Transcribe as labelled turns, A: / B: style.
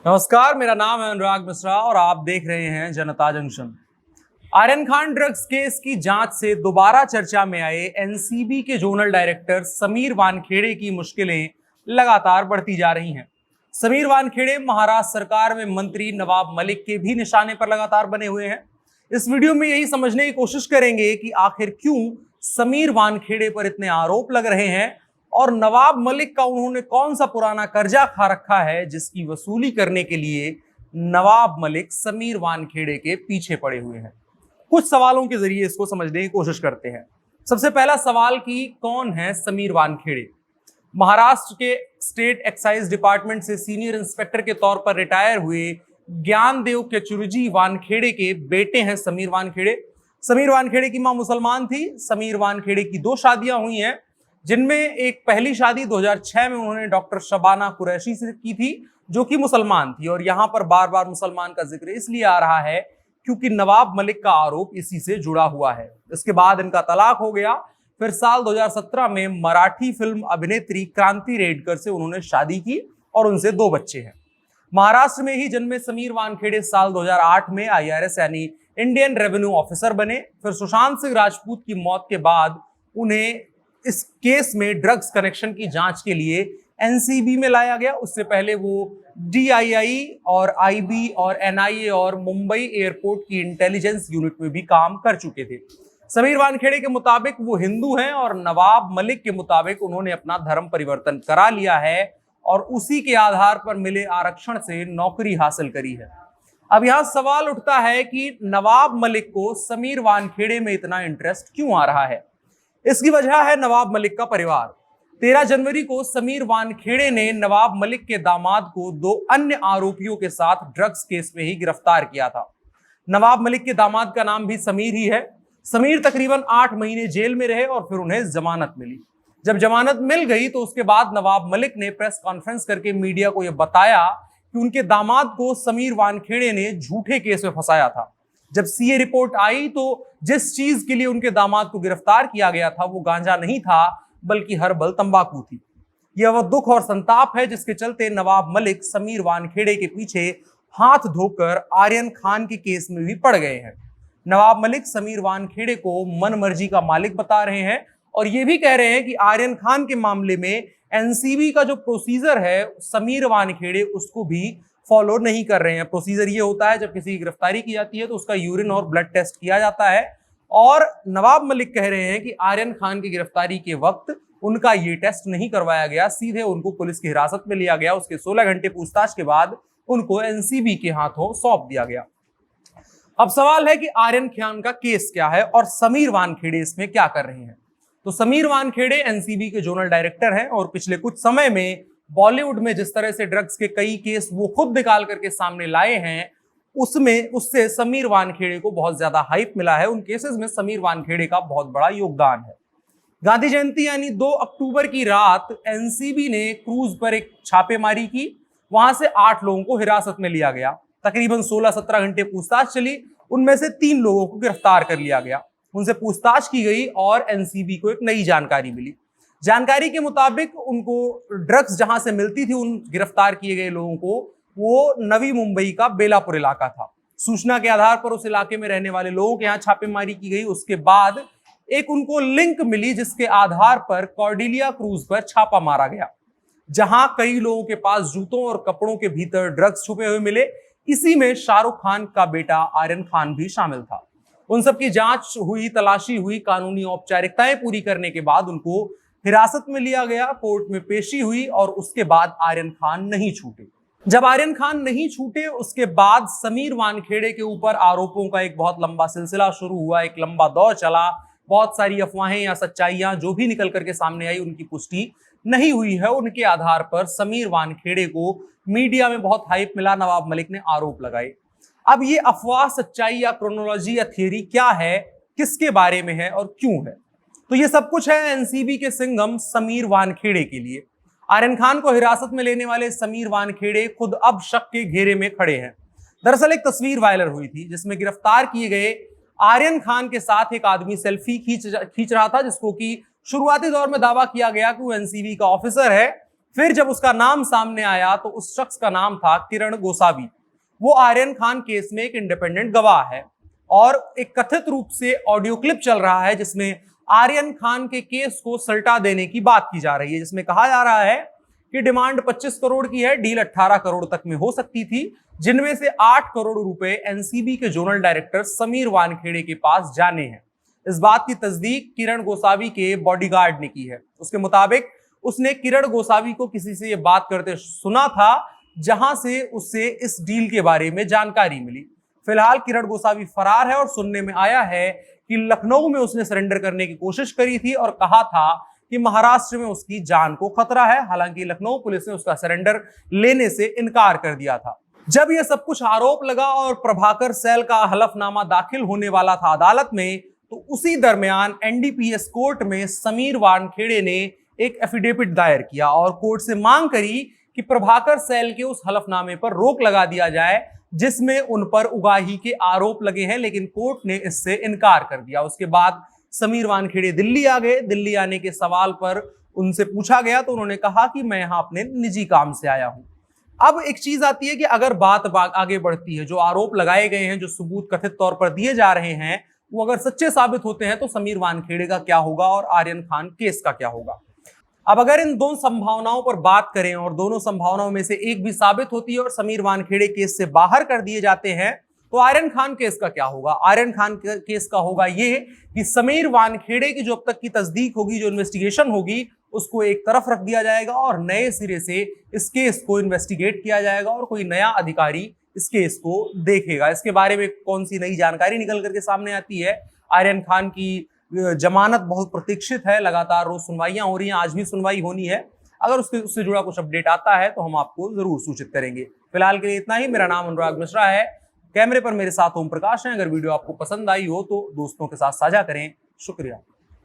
A: नमस्कार, मेरा नाम है अनुराग मिश्रा और आप देख रहे हैं Janta junction. Aryan Khan drugs case की जांच से दोबारा चर्चा में आए एनसीबी के जोनल डायरेक्टर समीर वानखेड़े की मुश्किलें लगातार बढ़ती जा रही हैं। समीर वानखेड़े महाराष्ट्र सरकार में मंत्री नवाब मलिक के भी निशाने पर लगातार बने हुए हैं। इस वीडियो में यही समझने की कोशिश करेंगे कि आखिर क्यों समीर वानखेड़े पर इतने आरोप लग रहे हैं और नवाब मलिक का उन्होंने कौन सा पुराना कर्जा खा रखा है जिसकी वसूली करने के लिए नवाब मलिक समीर वानखेड़े के पीछे पड़े हुए हैं। कुछ सवालों के जरिए इसको समझने की कोशिश करते हैं। सबसे पहला सवाल कि कौन है समीर वानखेड़े। महाराष्ट्र के स्टेट एक्साइज डिपार्टमेंट से सीनियर इंस्पेक्टर के तौर पर रिटायर हुए ज्ञानदेव केचुर्जी वानखेड़े के बेटे हैं समीर वानखेड़े। समीर वानखेड़े की मां मुसलमान थी। समीर वानखेड़े की 2 शादियां हुई हैं, जिनमें एक पहली शादी 2006 में उन्होंने डॉक्टर शबाना कुरैशी से की थी, जो कि मुसलमान थी। और यहां पर बार बार मुसलमान का जिक्र इसलिए आ रहा है क्योंकि नवाब मलिक का आरोप इसी से जुड़ा हुआ है। इसके बाद इनका तलाक हो गया। फिर साल 2017 में मराठी फिल्म अभिनेत्री क्रांति रेडकर से उन्होंने शादी की और उनसे 2 बच्चे हैं। महाराष्ट्र में ही जन्मे समीर वानखेड़े साल 2008 में IRS यानी इंडियन रेवेन्यू ऑफिसर बने। फिर सुशांत सिंह राजपूत की मौत के बाद उन्हें इस केस में ड्रग्स कनेक्शन की जांच के लिए एनसीबी में लाया गया। उससे पहले वो DII और IB और NIA और मुंबई एयरपोर्ट की इंटेलिजेंस यूनिट में भी काम कर चुके थे। समीर वानखेड़े के मुताबिक वो हिंदू हैं और नवाब मलिक के मुताबिक उन्होंने अपना धर्म परिवर्तन करा लिया है और उसी के आधार पर मिले आरक्षण से नौकरी हासिल करी है। अब यहां सवाल उठता है कि नवाब मलिक को समीर वानखेड़े में इतना इंटरेस्ट क्यों आ रहा है। इसकी वजह है नवाब मलिक का परिवार। 13 जनवरी को समीर वानखेड़े ने नवाब मलिक के दामाद को 2 अन्य आरोपियों के साथ ड्रग्स केस में ही गिरफ्तार किया था। नवाब मलिक के दामाद का नाम भी समीर ही है। समीर तकरीबन 8 महीने जेल में रहे और फिर उन्हें जमानत मिली। जब जमानत मिल गई तो उसके बाद नवाब मलिक ने प्रेस कॉन्फ्रेंस करके मीडिया को यह बताया कि उनके दामाद को समीर वानखेड़े ने झूठे केस में फंसाया था। जब CA रिपोर्ट आई तो जिस चीज के लिए उनके दामाद को गिरफ्तार किया गया था वो गांजा नहीं था बल्कि हर्बल तंबाकू थी। यह वह दुख और संताप है जिसके चलते नवाब मलिक समीर वानखेड़े के पीछे हाथ धोकर आर्यन खान के केस में भी पड़ गए हैं। नवाब मलिक समीर वानखेड़े को मनमर्जी का मालिक बता रहे हैं और ये भी कह रहे हैं कि आर्यन खान के मामले में एनसीबी का जो प्रोसीजर है समीर वानखेड़े उसको भी फॉलो नहीं कर रहे हैं। प्रोसीजर ये होता है जब किसी की गिरफ्तारी की जाती है तो उसका यूरिन और ब्लड टेस्ट किया जाता है और नवाब मलिक कह रहे हैं कि आर्यन खान की गिरफ्तारी के वक्त उनका ये टेस्ट नहीं करवाया गया, सीधे उनको पुलिस की हिरासत में लिया गया। उसके 16 घंटे पूछताछ के बाद उनको एनसीबी के हाथों सौंप दिया गया। अब सवाल है कि आर्यन खान का केस क्या है और समीर वानखेड़े इसमें क्या कर रहे हैं। तो समीर वानखेड़े एनसीबी के जोनल डायरेक्टर हैं और पिछले कुछ समय में बॉलीवुड में जिस तरह से ड्रग्स के कई केस वो खुद निकाल करके सामने लाए हैं उससे समीर वानखेड़े को बहुत ज्यादा हाइप मिला है। उन केसेस में समीर वानखेड़े का बहुत बड़ा योगदान है। गांधी जयंती यानी 2 अक्टूबर की रात एनसीबी ने क्रूज पर एक छापेमारी की। वहां से 8 लोगों को हिरासत में लिया गया। तकरीबन 16-17 घंटे पूछताछ चली। उनमें से 3 लोगों को गिरफ्तार कर लिया गया। उनसे पूछताछ की गई और एनसीबी को एक नई जानकारी मिली। जानकारी के मुताबिक उनको ड्रग्स जहां से मिलती थी उन गिरफ्तार किए गए लोगों को वो नवी मुंबई का बेलापुर इलाका था। सूचना के आधार पर उस इलाके में रहने वाले लोगों के यहाँ छापेमारी की गई। उसके बाद एक उनको लिंक मिली जिसके आधार पर कॉर्डिलिया क्रूज पर छापा मारा गया, जहां कई लोगों के पास जूतों और कपड़ों के भीतर ड्रग्स छुपे हुए मिले। इसी में शाहरुख खान का बेटा आर्यन खान भी शामिल था। उन सबकी जांच हुई, तलाशी हुई, कानूनी औपचारिकताएं पूरी करने के बाद उनको हिरासत में लिया गया। कोर्ट में पेशी हुई और उसके बाद आर्यन खान नहीं छूटे। जब आर्यन खान नहीं छूटे उसके बाद समीर वानखेड़े के ऊपर आरोपों का एक बहुत लंबा सिलसिला शुरू हुआ, एक लंबा दौर चला। बहुत सारी अफवाहें या सच्चाइयां जो भी निकल करके सामने आई उनकी पुष्टि नहीं हुई है। उनके आधार पर समीर वानखेड़े को मीडिया में बहुत हाइप मिला। नवाब मलिक ने आरोप लगाए। अब ये अफवाह, सच्चाई या क्रोनोलॉजी या थियरी क्या है, किसके बारे में है और क्यों है, तो ये सब कुछ है एनसीबी के सिंघम समीर वानखेड़े के लिए। आर्यन खान को हिरासत में लेने वाले समीर वानखेड़े खुद अब शक के घेरे में खड़े हैं। दरअसल एक तस्वीर वायरल हुई थी जिसमें गिरफ्तार किए गए आर्यन खान के साथ एक आदमी सेल्फी खींच रहा था, जिसको कि शुरुआती दौर में दावा किया गया कि वो एनसीबी का ऑफिसर है। फिर जब उसका नाम सामने आया तो उस शख्स का नाम था किरण गोसावी। वो आर्यन खान केस में एक इंडिपेंडेंट गवाह है और एक कथित रूप से ऑडियो क्लिप चल रहा है जिसमें आर्यन खान के केस को सल्टा देने की बात की जा रही है, जिसमें कहा जा रहा है कि डिमांड 25 करोड़ की है, डील 18 करोड़ तक में हो सकती थी, जिनमें से 8 करोड़ रुपए एनसीबी के जोनल डायरेक्टर समीर वानखेड़े के पास जाने हैं। इस बात की तस्दीक किरण गोसावी के बॉडीगार्ड ने की है। उसके मुताबिक उसने किरण गोसावी को किसी से यह बात करते सुना था जहां से उससे इस डील के बारे में जानकारी मिली। फिलहाल किरण गोसावी फरार है और सुनने में आया है कि लखनऊ में उसने सरेंडर करने की कोशिश करी थी और कहा था कि महाराष्ट्र में उसकी जान को खतरा है। हालांकि लखनऊ पुलिस ने उसका सरेंडर लेने से इनकार कर दिया था। जब यह सब कुछ आरोप लगा और प्रभाकर सैल का हलफनामा दाखिल होने वाला था अदालत में, तो उसी दरमियान एनडीपीएस कोर्ट में समीर वानखेड़े ने एक एफिडेविट दायर किया और कोर्ट से मांग करी कि प्रभाकर सैल के उस हलफनामे पर रोक लगा दिया जाए जिसमें उन पर उगाही के आरोप लगे हैं, लेकिन कोर्ट ने इससे इनकार कर दिया। उसके बाद समीर वानखेड़े दिल्ली आ गए। दिल्ली आने के सवाल पर उनसे पूछा गया तो उन्होंने कहा कि मैं यहां अपने निजी काम से आया हूं। अब एक चीज आती है कि अगर बात आगे बढ़ती है, जो आरोप लगाए गए हैं, जो सबूत कथित तौर पर दिए जा रहे हैं, वो अगर सच्चे साबित होते हैं तो समीर वानखेड़े का क्या होगा और आर्यन खान केस का क्या होगा। अब अगर इन दोनों संभावनाओं पर बात करें और दोनों संभावनाओं में से एक भी साबित होती है और समीर वानखेड़े केस से बाहर कर दिए जाते हैं, तो आर्यन खान केस का क्या होगा। आर्यन खान केस का होगा ये कि समीर वानखेड़े की जो अब तक की तस्दीक होगी, जो इन्वेस्टिगेशन होगी, उसको एक तरफ रख दिया जाएगा और नए सिरे से इस केस को इन्वेस्टिगेट किया जाएगा और कोई नया अधिकारी इस केस को देखेगा। इसके बारे में कौन सी नई जानकारी निकल करके सामने आती है। आर्यन खान की जमानत बहुत प्रतीक्षित है, लगातार रोज सुनवाइयां हो रही हैं, आज भी सुनवाई होनी है। अगर उससे जुड़ा कुछ अपडेट आता है तो हम आपको जरूर सूचित करेंगे। फिलहाल के लिए इतना ही। मेरा नाम अनुराग मिश्रा है, कैमरे पर मेरे साथ ओम प्रकाश हैं। अगर वीडियो आपको पसंद आई हो तो दोस्तों के साथ साझा करें। शुक्रिया।